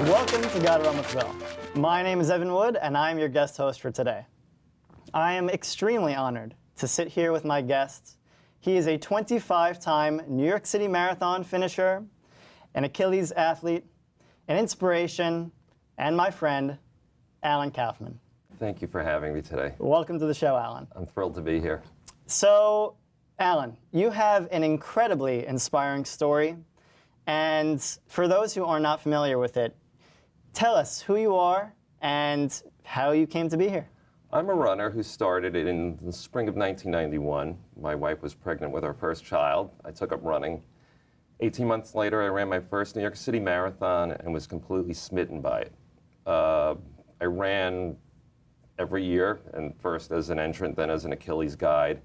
Welcome to Gotta Run with Will. My name is Evan Wood, and I'm your guest host for today. I am extremely honored to sit here with my guest. He is a 25-time New York City Marathon finisher, an Achilles athlete, an inspiration, and my friend, Alan Kaufman. Thank you for having me today. Welcome to the show, Alan. I'm thrilled to be here. So, Alan, you have an incredibly inspiring story, and for those who are not familiar with it, tell us who you are and how you came to be here. I'm a runner who started in the spring of 1991. My wife was pregnant with our first child. I took up running. 18 months later, I ran my first New York City Marathon and was completely smitten by it. I ran every year, and first as an entrant, then as an Achilles guide.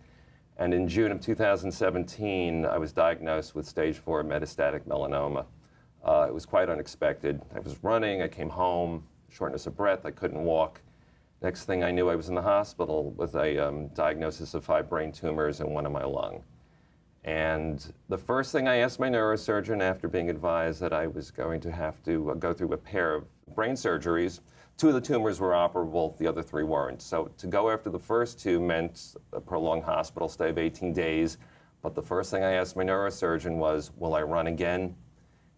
And in June of 2017, I was diagnosed with stage 4 metastatic melanoma. It was quite unexpected. I was running, I came home, shortness of breath, I couldn't walk. Next thing I knew, I was in the hospital with a diagnosis of 5 brain tumors and 1 in my lung. And the first thing I asked my neurosurgeon after being advised that I was going to have to go through a pair of brain surgeries, 2 of the tumors were operable, the other 3 weren't. So to go after the first 2 meant a prolonged hospital stay of 18 days. But the first thing I asked my neurosurgeon was, will I run again?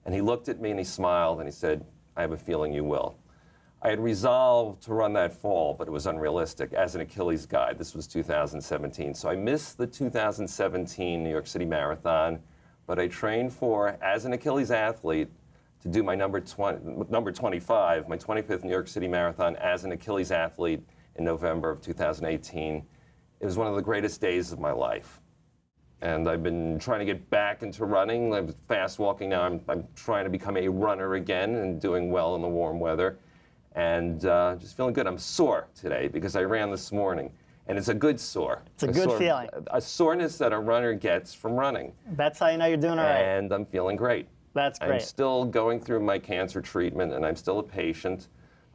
And he looked at me and he smiled and he said, I have a feeling you will. I had resolved to run that fall, but it was unrealistic as an Achilles guide. This was 2017. So I missed the 2017 New York City Marathon, but I trained for, as an Achilles athlete, to do my number 25, my 25th New York City Marathon as an Achilles athlete in November of 2018. It was one of the greatest days of my life. And I've been trying to get back into running. I'm fast walking now. I'm trying to become a runner again and doing well in the warm weather. And just feeling good. I'm sore today because I ran this morning. And it's a good sore. It's a good feeling. A soreness that a runner gets from running. That's how you know you're doing all right. And I'm feeling great. That's great. I'm still going through my cancer treatment, and I'm still a patient.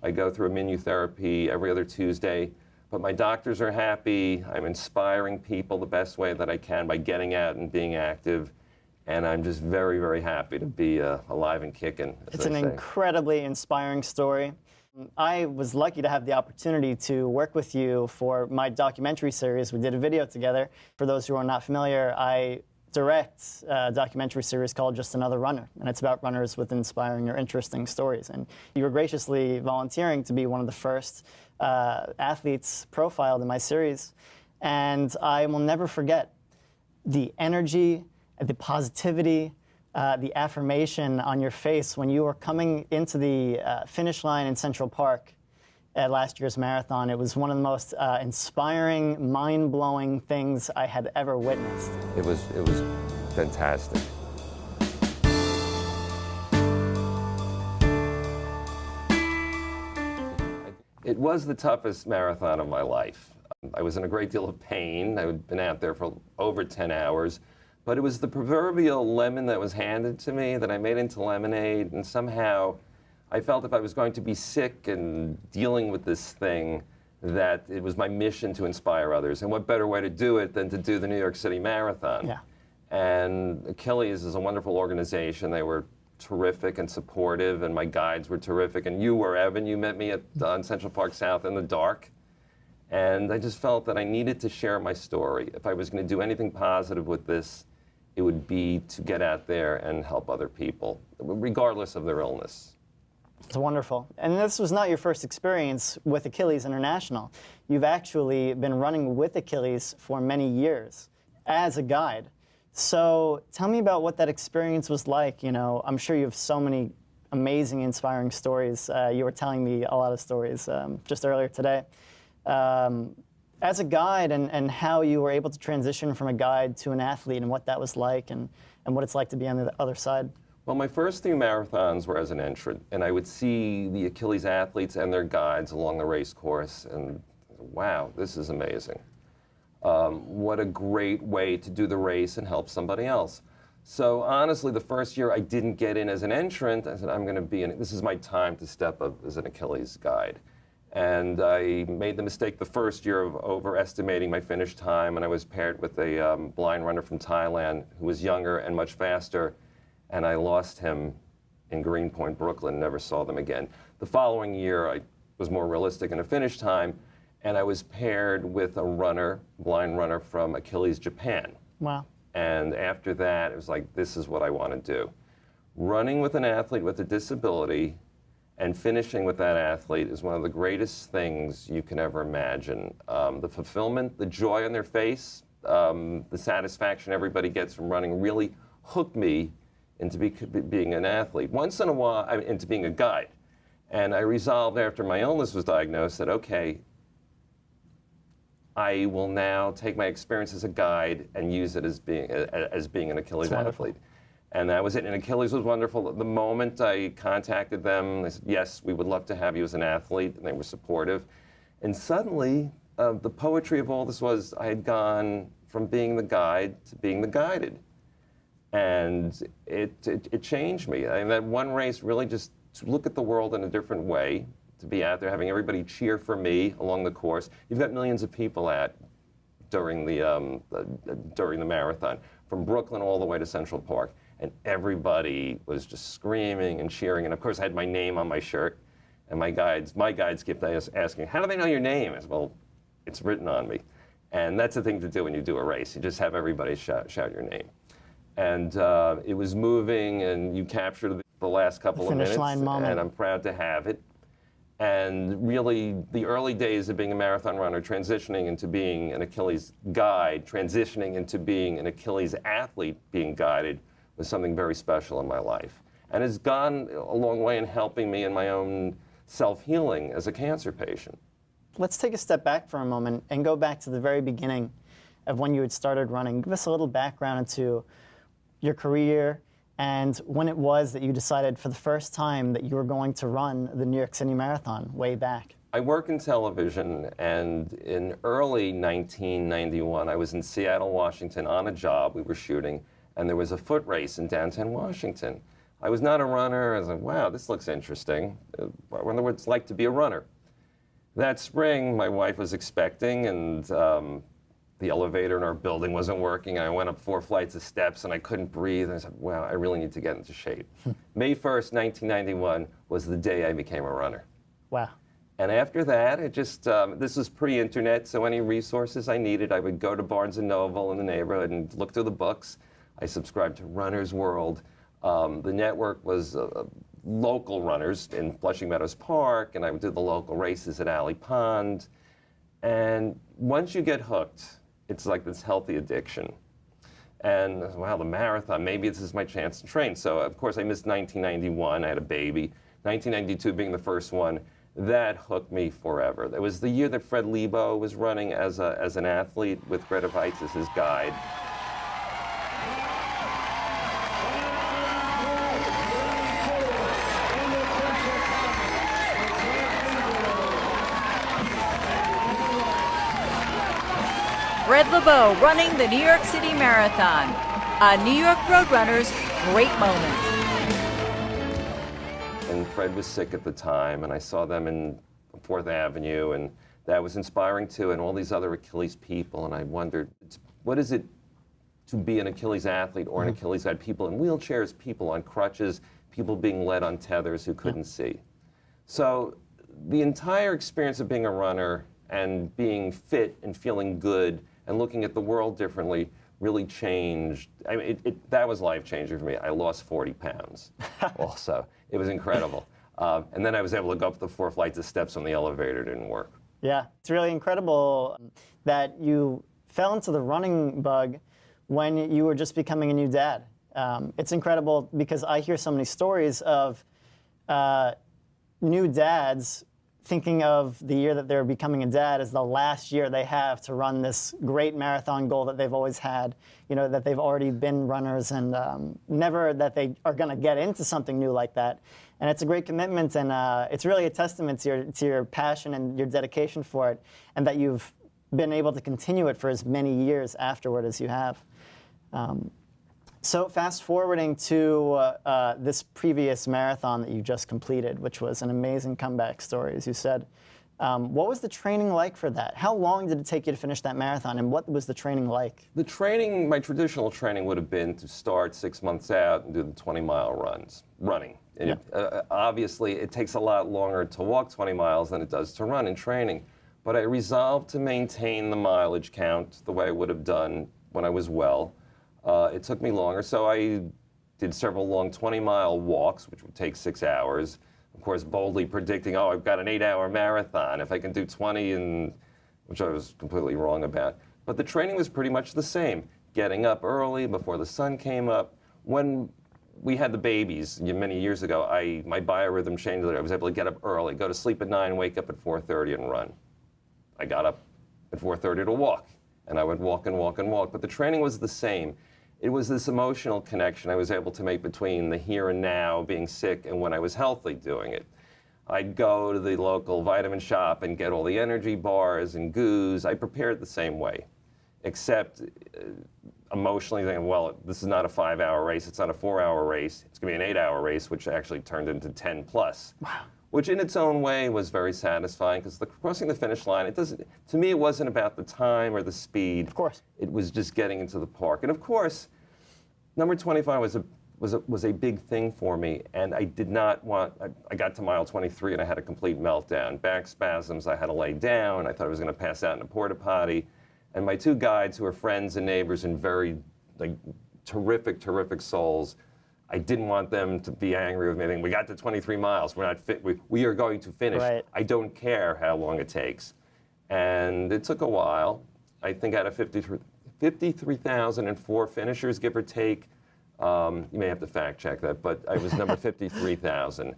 I go through immunotherapy every other Tuesday. But my doctors are happy. I'm inspiring people the best way that I can by getting out and being active. And I'm just very, very happy to be alive and kicking. It's an incredibly inspiring story. I was lucky to have the opportunity to work with you for my documentary series. We did a video together. For those who are not familiar, I direct a documentary series called Just Another Runner, and it's about runners with inspiring or interesting stories. And you were graciously volunteering to be one of the first athletes profiled in my series. And I will never forget the energy, the positivity, the affirmation on your face when you were coming into the finish line in Central Park at last year's marathon. It was one of the most inspiring, mind-blowing things I had ever witnessed. It was fantastic. It was the toughest marathon of my life. I was in a great deal of pain. I had been out there for over 10 hours. But it was the proverbial lemon that was handed to me that I made into lemonade, and somehow I felt if I was going to be sick and dealing with this thing, that it was my mission to inspire others. And what better way to do it than to do the New York City Marathon? Yeah. And Achilles is a wonderful organization. They were terrific and supportive, and my guides were terrific. And you were, Evan. You met me on Central Park South in the dark. And I just felt that I needed to share my story. If I was going to do anything positive with this, it would be to get out there and help other people, regardless of their illness. It's wonderful. And this was not your first experience with Achilles International. You've actually been running with Achilles for many years as a guide. So tell me about what that experience was like. You know, I'm sure you have so many amazing, inspiring stories. You were telling me a lot of stories just earlier today. As a guide and how you were able to transition from a guide to an athlete and what that was like and what it's like to be on the other side. Well, my first 3 marathons were as an entrant, and I would see the Achilles athletes and their guides along the race course, and wow, this is amazing. What a great way to do the race and help somebody else. So honestly, the first year I didn't get in as an entrant. I said, I'm going to be in, this is my time to step up as an Achilles guide. And I made the mistake the first year of overestimating my finish time, and I was paired with a blind runner from Thailand who was younger and much faster, and I lost him in Greenpoint, Brooklyn, never saw them again. The following year, I was more realistic in a finish time, and I was paired with a runner, blind runner from Achilles Japan. Wow. And after that, it was like, this is what I want to do. Running with an athlete with a disability and finishing with that athlete is one of the greatest things you can ever imagine. The fulfillment, the joy on their face, the satisfaction everybody gets from running really hooked me into being an athlete. Once in a while, into being a guide. And I resolved after my illness was diagnosed that, okay, I will now take my experience as a guide and use it as being an Achilles athlete. And that was it. And Achilles was wonderful. The moment I contacted them, they said, yes, we would love to have you as an athlete, and they were supportive. And suddenly, the poetry of all this was I had gone from being the guide to being the guided. And it changed me. I mean, that one race really just to look at the world in a different way, to be out there having everybody cheer for me along the course. You've got millions of people during the marathon, from Brooklyn all the way to Central Park. And everybody was just screaming and cheering. And of course, I had my name on my shirt. And my guides kept asking, how do they know your name? I said, well, it's written on me. And that's the thing to do when you do a race. You just have everybody shout your name. And it was moving, and you captured the last couple of minutes. Finish line moment. And I'm proud to have it. And really, the early days of being a marathon runner, transitioning into being an Achilles guide, transitioning into being an Achilles athlete being guided, was something very special in my life. And it's gone a long way in helping me in my own self-healing as a cancer patient. Let's take a step back for a moment and go back to the very beginning of when you had started running. Give us a little background into your career and when it was that you decided for the first time that you were going to run the New York City Marathon way back. I work in television, and in early 1991, I was in Seattle, Washington on a job we were shooting, and there was a foot race in downtown Washington. I was not a runner. I was like, wow, this looks interesting. I wonder what it's like to be a runner. That spring, my wife was expecting, and the elevator in our building wasn't working. I went up 4 flights of steps, and I couldn't breathe. And I said, wow, I really need to get into shape. May 1st, 1991 was the day I became a runner. Wow. And after that, it just, this was pre-internet, so any resources I needed, I would go to Barnes & Noble in the neighborhood and look through the books. I subscribed to Runner's World. The network was local runners in Flushing Meadows Park, and I would do the local races at Alley Pond. And once you get hooked, it's like this healthy addiction. And wow, the marathon, maybe this is my chance to train. So of course I missed 1991, I had a baby. 1992 being the first one, that hooked me forever. It was the year that Fred Lebo was running as an athlete with Greta Weitz as his guide. Fred Lebo running the New York City Marathon, a New York Roadrunner's great moment. And Fred was sick at the time, and I saw them in 4th Avenue, and that was inspiring too, and all these other Achilles people, and I wondered, what is it to be an Achilles athlete or an Achilles guide? People in wheelchairs, people on crutches, people being led on tethers who couldn't see. So the entire experience of being a runner and being fit and feeling good and looking at the world differently really changed. I mean, that was life-changing for me. I lost 40 pounds also. It was incredible. And then I was able to go up the 4 flights of steps when the elevator didn't work. Yeah, it's really incredible that you fell into the running bug when you were just becoming a new dad. It's incredible because I hear so many stories of new dads thinking of the year that they're becoming a dad as the last year they have to run this great marathon goal that they've always had, you know, that they've already been runners and never that they are going to get into something new like that. And it's a great commitment, and it's really a testament to your passion and your dedication for it, and that you've been able to continue it for as many years afterward as you have. So fast forwarding to this previous marathon that you just completed, which was an amazing comeback story, as you said. What was the training like for that? How long did it take you to finish that marathon, and what was the training like? The training, my traditional training would have been to start 6 months out and do the 20-mile running. And obviously, it takes a lot longer to walk 20 miles than it does to run in training. But I resolved to maintain the mileage count the way I would have done when I was well. It took me longer, so I did several long 20-mile walks, which would take 6 hours. Of course, boldly predicting, oh, I've got an 8-hour marathon. If I can do 20, which I was completely wrong about. But the training was pretty much the same. Getting up early before the sun came up. When we had the babies many years ago, my biorhythm changed. I was able to get up early, go to sleep at 9, wake up at 4:30 and run. I got up at 4:30 to walk, and I would walk and walk and walk. But the training was the same. It was this emotional connection I was able to make between the here and now, being sick, and when I was healthy doing it. I'd go to the local vitamin shop and get all the energy bars and goos. I prepared the same way, except emotionally thinking, well, this is not a 5-hour race. It's not a 4-hour race. It's going to be an 8-hour race, which actually turned into 10 plus. Wow. Which in its own way was very satisfying, because crossing the finish line, to me, it wasn't about the time or the speed. Of course. It was just getting into the park. And of course, number 25 was a big thing for me, and I did not want, I got to mile 23 and I had a complete meltdown. Back spasms, I had to lay down, I thought I was going to pass out in a porta potty. And my 2 guides, who are friends and neighbors and very terrific, terrific souls, I didn't want them to be angry with me. Thinking, we got to 23 miles. We're not fit. We are going to finish. Right. I don't care how long it takes. And it took a while. I think out of 53,004 finishers, give or take. You may have to fact check that, but I was number 53,000,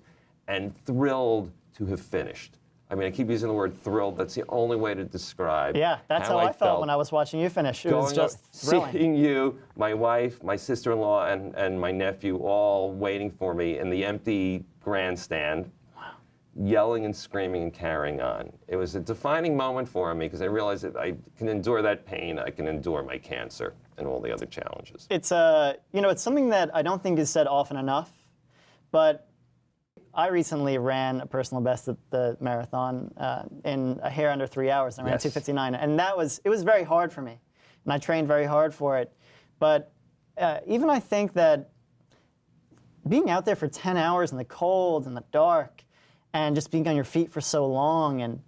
and thrilled to have finished. I mean, I keep using the word thrilled. That's the only way to describe. Yeah, that's how I felt when I was watching you finish. It was just thrilling. Seeing you, my wife, my sister-in-law, and my nephew all waiting for me in the empty grandstand, yelling and screaming and carrying on. It was a defining moment for me, because I realized that I can endure that pain. I can endure my cancer and all the other challenges. It's it's something that I don't think is said often enough, but I recently ran a personal best at the marathon in a hair under 3 hours. I ran 2:59, and it was very hard for me, and I trained very hard for it. But even I think that being out there for 10 hours in the cold and the dark, and just being on your feet for so long, and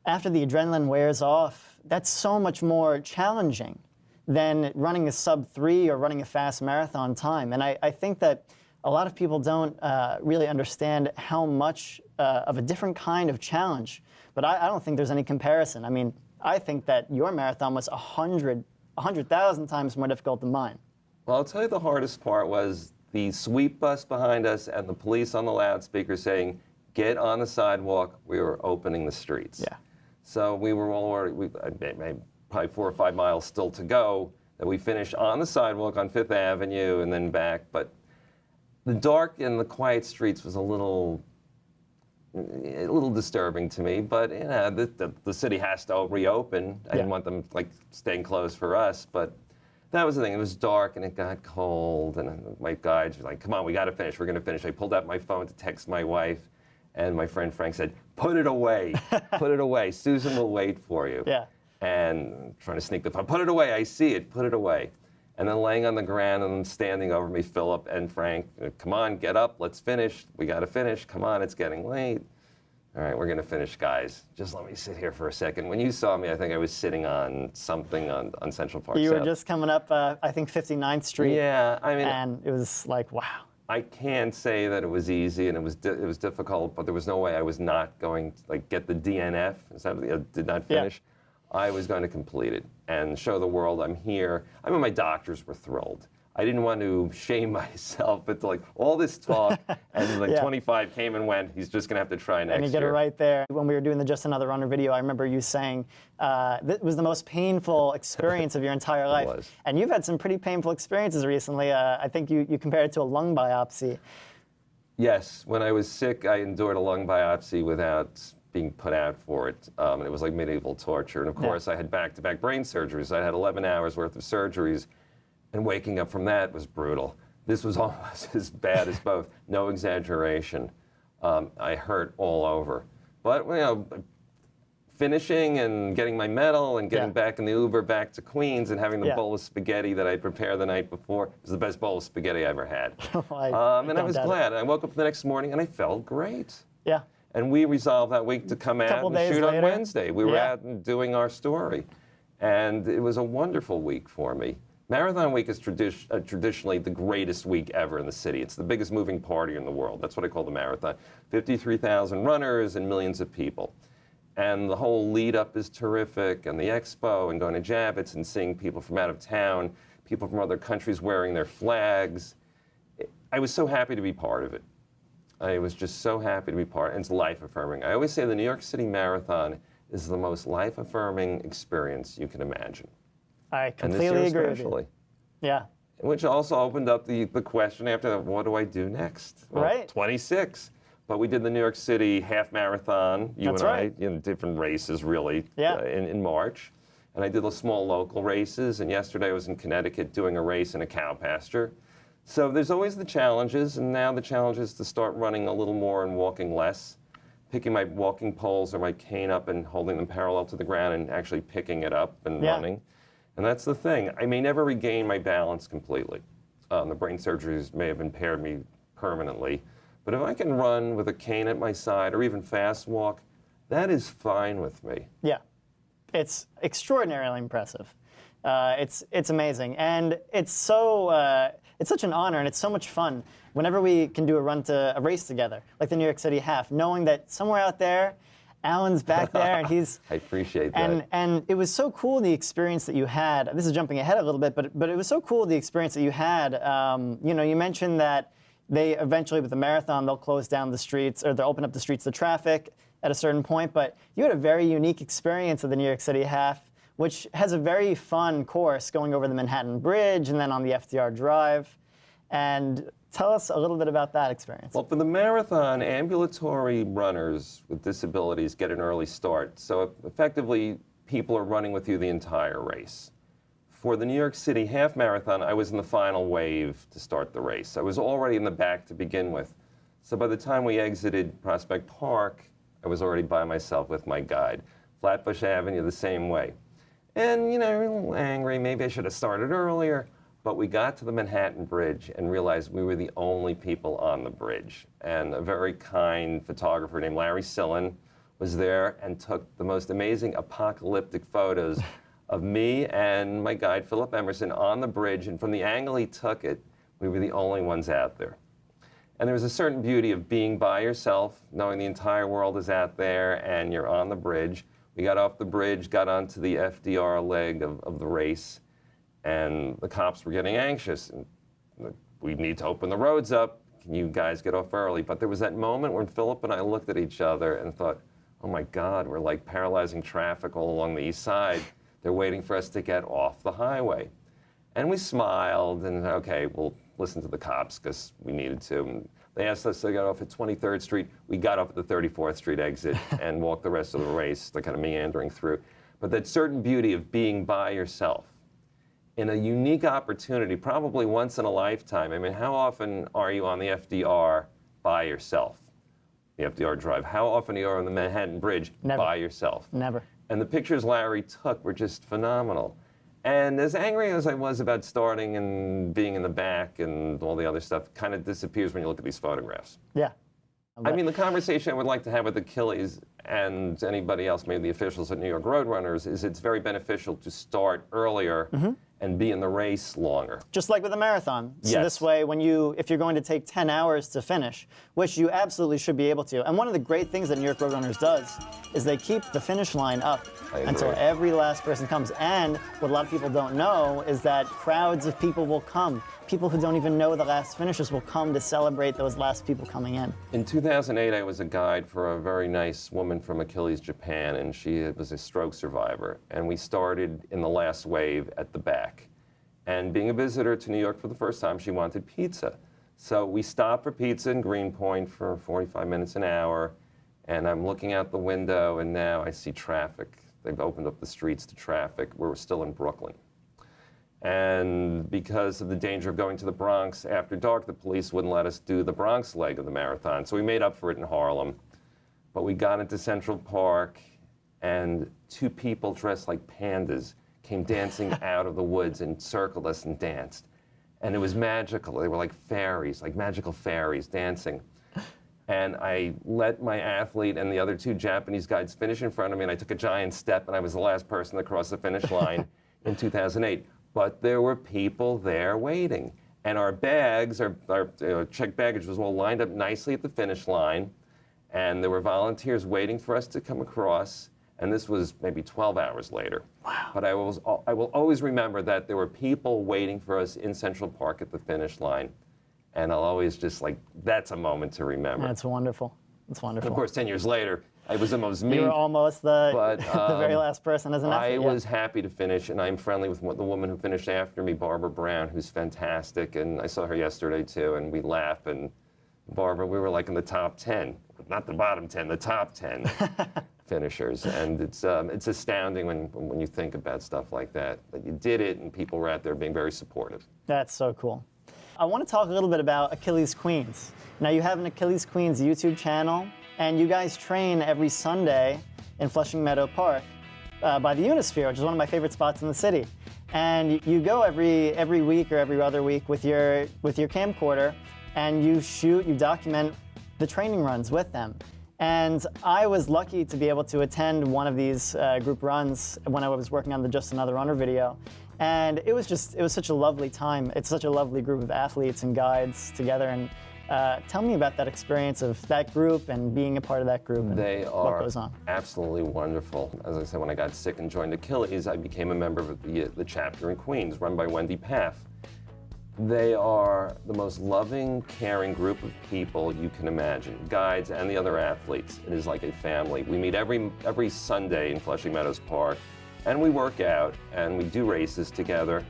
after the adrenaline wears off, that's so much more challenging than running a sub-3 or running a fast marathon time. And I think that a lot of people don't really understand how much of a different kind of challenge. But I don't think there's any comparison. I mean, I think that your marathon was 100,000 times more difficult than mine. Well, I'll tell you the hardest part was the sweep bus behind us and the police on the loudspeaker saying, get on the sidewalk, we were opening the streets. Yeah. So we were already, probably 4 or 5 miles still to go, that we finished on the sidewalk on 5th Avenue and then back. But the dark and the quiet streets was a little disturbing to me, but the city has to reopen. I didn't want them staying closed for us, but that was the thing. It was dark and it got cold, and my guides were like, come on, we got to finish. We're going to finish. I pulled out my phone to text my wife, and my friend Frank said, put it away. Put it away. Susan will wait for you. Yeah. And trying to sneak the phone. Put it away. I see it. Put it away. And then laying on the ground and standing over me, Philip and Frank, come on, get up, let's finish. We got to finish. Come on, it's getting late. All right, we're going to finish, guys. Just let me sit here for a second. When you saw me, I think I was sitting on something on Central Park You South. were just coming up, I think, 59th Street. Yeah, I mean. And it was like, wow. I can't say that it was easy and it was difficult, but there was no way I was not going to get the DNF, did not finish. Yeah. I was going to complete it and show the world I'm here. I mean, my doctors were thrilled. I didn't want to shame myself, but all this talk, and 25 came and went. He's just going to have to try next year. And you get it right there. When we were doing the Just Another Runner video, I remember you saying that was the most painful experience of your entire life. It was. And you've had some pretty painful experiences recently. I think you compared it to a lung biopsy. Yes. When I was sick, I endured a lung biopsy without being put out for it. And it was like medieval torture. And of course, I had back-to-back brain surgeries. I had 11 hours worth of surgeries. And waking up from that was brutal. This was almost as bad as both. No exaggeration. I hurt all over. But finishing and getting my medal and getting back in the Uber back to Queens and having the bowl of spaghetti that I prepared the night before. It was the best bowl of spaghetti I ever had. And I was glad. I woke up the next morning and I felt great. Yeah. And we resolved that week to come out and shoot on Wednesday. We were out and doing our story. And it was a wonderful week for me. Marathon Week is traditionally the greatest week ever in the city. It's the biggest moving party in the world. That's what I call the marathon. 53,000 runners and millions of people. And the whole lead up is terrific, and the expo, and going to Javits and seeing people from out of town, people from other countries wearing their flags. I was so happy to be part of it. I was just so happy to be part, and it's life-affirming. I always say the New York City Marathon is the most life-affirming experience you can imagine. I completely agree with you. Yeah. Which also opened up the question after that, what do I do next? Well, right. 26. But we did the New York City half marathon, you and I, in different races really, in March. And I did the small local races, and yesterday I was in Connecticut doing a race in a cow pasture. So there's always the challenges, and now the challenge is to start running a little more and walking less, picking my walking poles or my cane up and holding them parallel to the ground and actually picking it up and running. And that's the thing. I may never regain my balance completely. The brain surgeries may have impaired me permanently. But if I can run with a cane at my side or even fast walk, that is fine with me. Yeah. It's extraordinarily impressive. It's amazing. And it's such an honor and it's so much fun whenever we can do a race together, like the New York City Half, knowing that somewhere out there, Alan's back there and he's... I appreciate that. And it was so cool the experience that you had. This is jumping ahead a little bit, but it was so cool the experience that you had. You mentioned that they eventually, with the marathon, they'll close down the streets, or they'll open up the streets to traffic at a certain point. But you had a very unique experience of the New York City Half, which has a very fun course going over the Manhattan Bridge and then on the FDR Drive. And tell us a little bit about that experience. Well, for the marathon, ambulatory runners with disabilities get an early start. So effectively, people are running with you the entire race. For the New York City Half Marathon, I was in the final wave to start the race. I was already in the back to begin with. So by the time we exited Prospect Park, I was already by myself with my guide. Flatbush Avenue, the same way. And, a little angry, maybe I should have started earlier. But we got to the Manhattan Bridge and realized we were the only people on the bridge. And a very kind photographer named Larry Sillen was there and took the most amazing apocalyptic photos of me and my guide, Philip Emerson, on the bridge. And from the angle he took it, we were the only ones out there. And there was a certain beauty of being by yourself, knowing the entire world is out there and you're on the bridge. We got off the bridge, got onto the FDR leg of the race, and the cops were getting anxious. And we need to open the roads up. Can you guys get off early? But there was that moment when Philip and I looked at each other and thought, oh my God, we're like paralyzing traffic all along the east side. They're waiting for us to get off the highway. And we smiled and, okay, we'll listen to the cops because we needed to. And they asked us to get off at 23rd Street. We got off at the 34th Street exit and walked the rest of the race, the kind of meandering through. But that certain beauty of being by yourself in a unique opportunity, probably once in a lifetime. I mean, how often are you on the FDR by yourself? The FDR Drive. How often are you on the Manhattan Bridge by yourself? Never. And the pictures Larry took were just phenomenal. And as angry as I was about starting and being in the back and all the other stuff, kind of disappears when you look at these photographs. Yeah. I mean, the conversation I would like to have with Achilles and anybody else, maybe the officials at New York Roadrunners, is it's very beneficial to start earlier and be in the race longer. Just like with a marathon. So Yes. this way, if you're going to take 10 hours to finish, which you absolutely should be able to. And one of the great things that New York Roadrunners does is they keep the finish line up until every last person comes. And what a lot of people don't know is that crowds of people will come. People who don't even know the last finishers will come to celebrate those last people coming in. In 2008, I was a guide for a very nice woman from Achilles, Japan, and she was a stroke survivor. And we started in the last wave at the back. And being a visitor to New York for the first time, she wanted pizza. So we stopped for pizza in Greenpoint for 45 minutes, an hour. And I'm looking out the window, and now I see traffic. They've opened up the streets to traffic. We're still in Brooklyn. And because of the danger of going to the Bronx after dark, the police wouldn't let us do the Bronx leg of the marathon. So we made up for it in Harlem. But we got into Central Park, and two people dressed like pandas came dancing out of the woods and circled us and danced. And it was magical. They were like fairies, like magical fairies dancing. And I let my athlete and the other two Japanese guides finish in front of me, and I took a giant step, and I was the last person to cross the finish line in 2008. But there were people there waiting. And our bags, our checked baggage was all lined up nicely at the finish line. And there were volunteers waiting for us to come across. And this was maybe 12 hours later. Wow. But I will always remember that there were people waiting for us in Central Park at the finish line. And I'll always just that's a moment to remember. That's wonderful. It's wonderful. And of course, 10 years later, it was almost me. You were almost the very last person as an athlete. I was happy to finish, and I'm friendly with the woman who finished after me, Barbara Brown, who's fantastic. And I saw her yesterday, too, and we laugh. And Barbara, we were like in the top 10, not the bottom 10, the top 10 finishers. And it's astounding when you think about stuff like that you did it and people were out there being very supportive. That's so cool. I want to talk a little bit about Achilles Queens. Now, you have an Achilles Queens YouTube channel, and you guys train every Sunday in Flushing Meadow Park by the Unisphere, which is one of my favorite spots in the city. And you go every week or every other week with your camcorder, and you document the training runs with them. And I was lucky to be able to attend one of these group runs when I was working on the Just Another Runner video. And it was such a lovely time. It's such a lovely group of athletes and guides together. And tell me about that experience of that group and being a part of that group and what goes on. Absolutely wonderful. As I said, when I got sick and joined Achilles, I became a member of the chapter in Queens, run by Wendy Paff. They are the most loving, caring group of people you can imagine, guides and the other athletes. It is like a family. We meet every Sunday in Flushing Meadows Park, and we work out, and we do races together.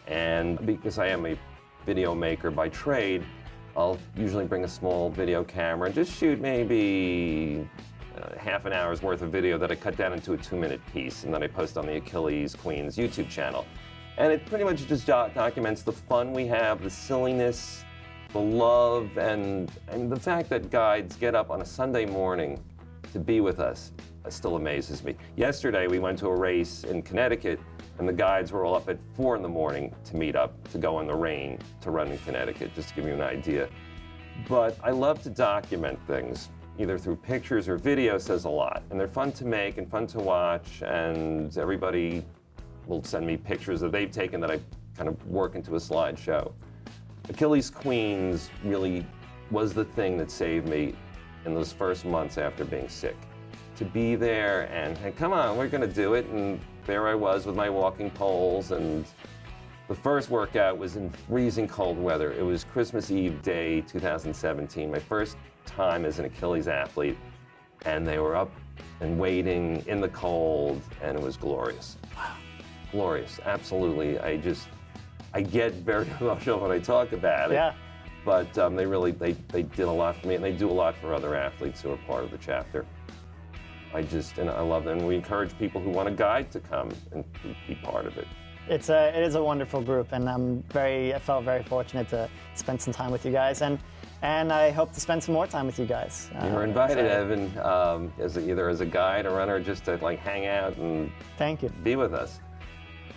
And because I am a video maker by trade, I'll usually bring a small video camera and just shoot maybe half an hour's worth of video that I cut down into a 2-minute piece, and then I post on the Achilles Queens YouTube channel. And it pretty much just documents the fun we have, the silliness, the love, and the fact that guides get up on a Sunday morning to be with us still amazes me. Yesterday, we went to a race in Connecticut, and the guides were all up at 4 in the morning to meet up, to go in the rain, to run in Connecticut, just to give you an idea. But I love to document things, either through pictures or video says a lot. And they're fun to make and fun to watch, and everybody will send me pictures that they've taken that I kind of work into a slideshow. Achilles Queens really was the thing that saved me in those first months after being sick. To be there and, hey, come on, we're gonna do it. And there I was with my walking poles, and the first workout was in freezing cold weather. It was Christmas Eve day 2017, my first time as an Achilles athlete. And they were up and waiting in the cold, and it was glorious. Wow. Glorious, absolutely. I get very emotional when I talk about it. Yeah. But they did a lot for me, and they do a lot for other athletes who are part of the chapter. And I love them. We encourage people who want a guide to come and be part of it. It is a wonderful group, and I felt very fortunate to spend some time with you guys, and I hope to spend some more time with you guys. You're invited, Evan, either as a guide, a runner, just to hang out and thank you. Be with us.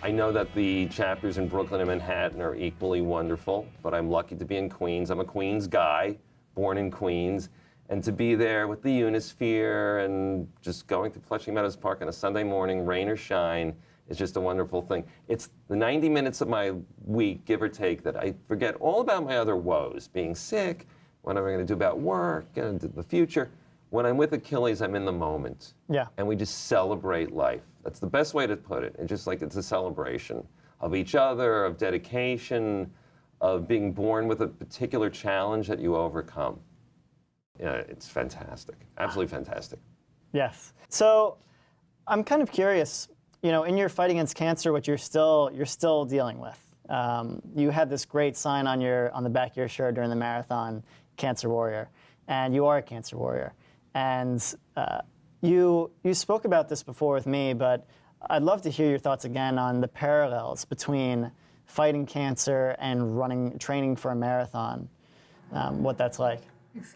I know that the chapters in Brooklyn and Manhattan are equally wonderful, but I'm lucky to be in Queens. I'm a Queens guy, born in Queens, and to be there with the Unisphere and just going to Flushing Meadows Park on a Sunday morning, rain or shine, is just a wonderful thing. It's the 90 minutes of my week, give or take, that I forget all about my other woes, being sick, what am I going to do about work, and the future. When I'm with Achilles, I'm in the moment. Yeah. And we just celebrate life. That's the best way to put it. It's just it's a celebration of each other, of dedication, of being born with a particular challenge that you overcome. Yeah, it's fantastic. Absolutely fantastic. Yes. So I'm kind of curious, in your fight against cancer, what you're still dealing with. You had this great sign on the back of your shirt during the marathon, Cancer Warrior, and you are a cancer warrior. And you spoke about this before with me, but I'd love to hear your thoughts again on the parallels between fighting cancer and training for a marathon, what that's like.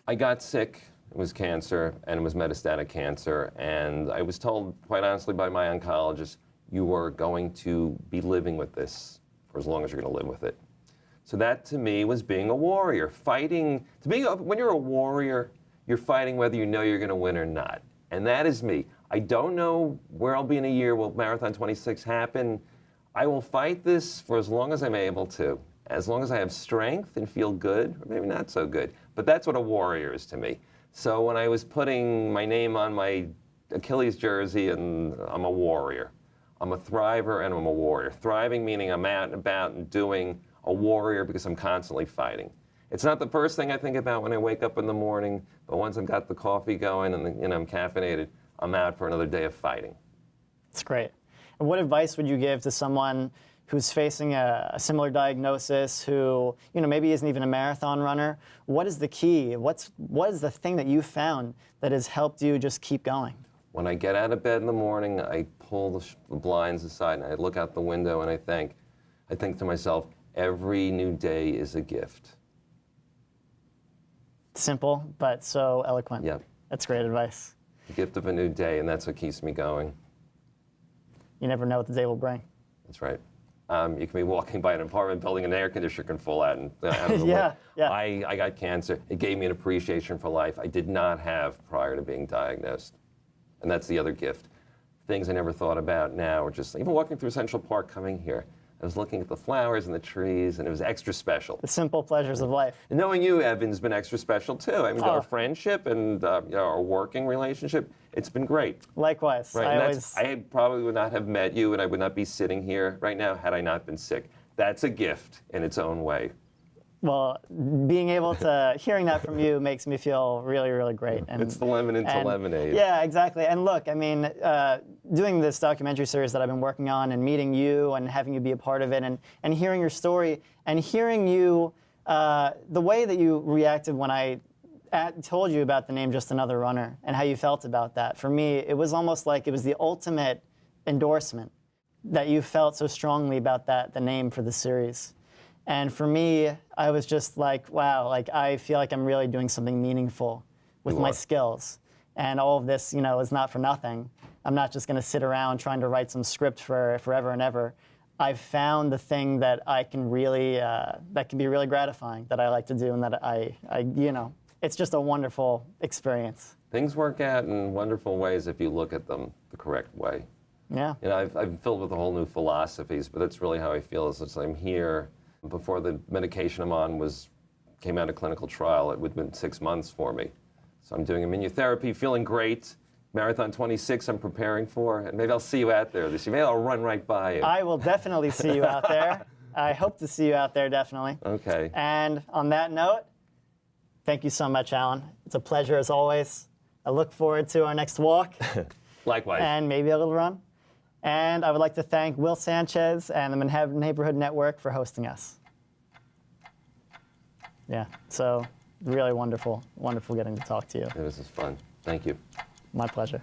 I got sick It was cancer, and it was metastatic cancer. And I was told, quite honestly, by my oncologist, you are going to be living with this for as long as you're going to live with it. So that, to me, was being a warrior, fighting. When you're a warrior, you're fighting whether you know you're going to win or not. And that is me. I don't know where I'll be in a year. Will Marathon 26 happen? I will fight this for as long as I'm able to, as long as I have strength and feel good, or maybe not so good. But that's what a warrior is to me. So when I was putting my name on my Achilles jersey, and I'm a warrior. I'm a thriver and I'm a warrior. Thriving meaning I'm out and about and doing. A warrior because I'm constantly fighting. It's not the first thing I think about when I wake up in the morning, but once I've got the coffee going and I'm caffeinated, I'm out for another day of fighting. That's great. And what advice would you give to someone who's facing a similar diagnosis, who maybe isn't even a marathon runner? What is the key? What is the thing that you found that has helped you just keep going? When I get out of bed in the morning, I pull the blinds aside and I look out the window and I think to myself, every new day is a gift. Simple, but so eloquent. Yep. That's great advice. The gift of a new day, and that's what keeps me going. You never know what the day will bring. That's right. You can be walking by an apartment building and an air conditioner can fall out. And Yeah. I got cancer. It gave me an appreciation for life I did not have prior to being diagnosed. And that's the other gift. Things I never thought about now are just, even walking through Central Park coming here, I was looking at the flowers and the trees, and it was extra special. The simple pleasures of life. And knowing you, Evan, has been extra special, too. I mean, our friendship and our working relationship, it's been great. Likewise. Right? I probably would not have met you, and I would not be sitting here right now had I not been sick. That's a gift in its own way. Well, being able to, hearing that from you makes me feel really, really great. And, it's the lemon into lemonade. Yeah, exactly. And look, I mean, doing this documentary series that I've been working on and meeting you and having you be a part of it and hearing your story and hearing you, the way that you reacted when I told you about the name Just Another Runner and how you felt about that. For me, it was almost like it was the ultimate endorsement that you felt so strongly about the name for the series. And for me, I was just like, wow, like I feel like I'm really doing something meaningful with my skills. And all of this, is not for nothing. I'm not just going to sit around trying to write some script for forever and ever. I've found the thing that I can really, that can be really gratifying, that I like to do, and that I it's just a wonderful experience. Things work out in wonderful ways if you look at them the correct way. Yeah. I've been filled with a whole new philosophies, but that's really how I feel. Is I'm here. Before the medication I'm on came out of clinical trial, it would have been 6 months for me. So I'm doing immunotherapy, feeling great. Marathon 26 I'm preparing for, and maybe I'll see you out there this year. Maybe I'll run right by you. I will definitely see you out there. I hope to see you out there, definitely. Okay. And on that note, thank you so much, Alan. It's a pleasure as always. I look forward to our next walk. Likewise. And maybe a little run. And I would like to thank Will Sanchez and the Manhattan Neighborhood Network for hosting us. Yeah, so really wonderful getting to talk to you. This is fun. Thank you. My pleasure.